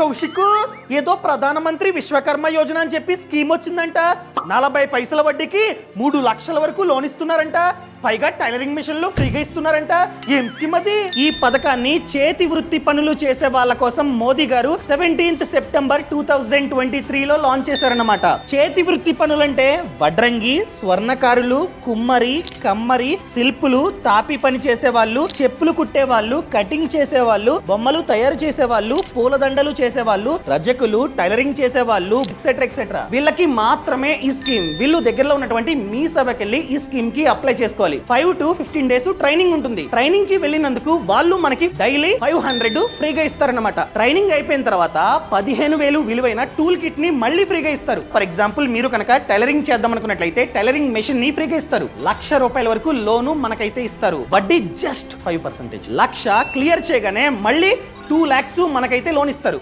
కౌశిక్, ఏదో ప్రధానమంత్రి విశ్వకర్మ యోజన అని చెప్పి స్కీమ్ వచ్చిందంట. 40 పైసల వడ్డీకి 3 లక్షల వరకు లోన్ ఇస్తున్నారంట. పైగా టైలరింగ్ మిషన్లు ఫ్రీగా ఇస్తున్నారంట. ఏం స్కీమ్ అది? ఈ పథకాన్ని చేతి వృత్తి పనులు చేసే వాళ్ళ కోసం మోదీ గారు 17th సెప్టెంబర్ 2023లో లాంచ్ చేశారన్నమాట. చేతి వృత్తి పనులంటే వడ్రంగి, స్వర్ణకారులు, కుమ్మరి, కమ్మరి, శిల్పులు, తాపి పని చేసేవాళ్ళు, చెప్పులు కుట్టేవాళ్ళు, కటింగ్ చేసేవాళ్ళు, బొమ్మలు తయారు చేసేవాళ్ళు, పూలదండలు చేసేవాళ్ళు, రజకులు, టైలరింగ్ చేసేవాళ్ళు, ఎక్సెట్రా ఎక్సెట్రా. వీళ్ళకి మాత్రమే ఈ స్కీమ్. వీళ్ళు దగ్గరలో ఉన్నటువంటి మీ సభకెళ్ళి ఈ స్కీమ్ కి అప్లై చేసుకోవాలి. 5 to 15 డేస్ ట్రైనింగ్ ఉంటుంది. ట్రైనింగ్ కి వెళ్ళినందుకు వాళ్ళు మనకి డైలీ 500 ఫ్రీగా ఇస్తారన్నమాట. ట్రైనింగ్ అయిపోయిన తర్వాత 15,000 విలువైన టూల్ కిట్ ని మళ్ళీ ఫ్రీగా ఇస్తారు. ఫర్ ఎగ్జాంపుల్, మీరు కనుక టైలరింగ్ చేద్దాం అనుకున్నట్లయితే టైలరింగ్ మెషిన్ ని ఫ్రీగా ఇస్తారు. ₹1,00,000 వరకు లోను మనకైతే ఇస్తారు. వడ్డీ జస్ట్ 5%. 1,00,000 క్లియర్ చేయగానే మళ్ళీ 2 lakhs మనకైతే లోన్ ఇస్తారు.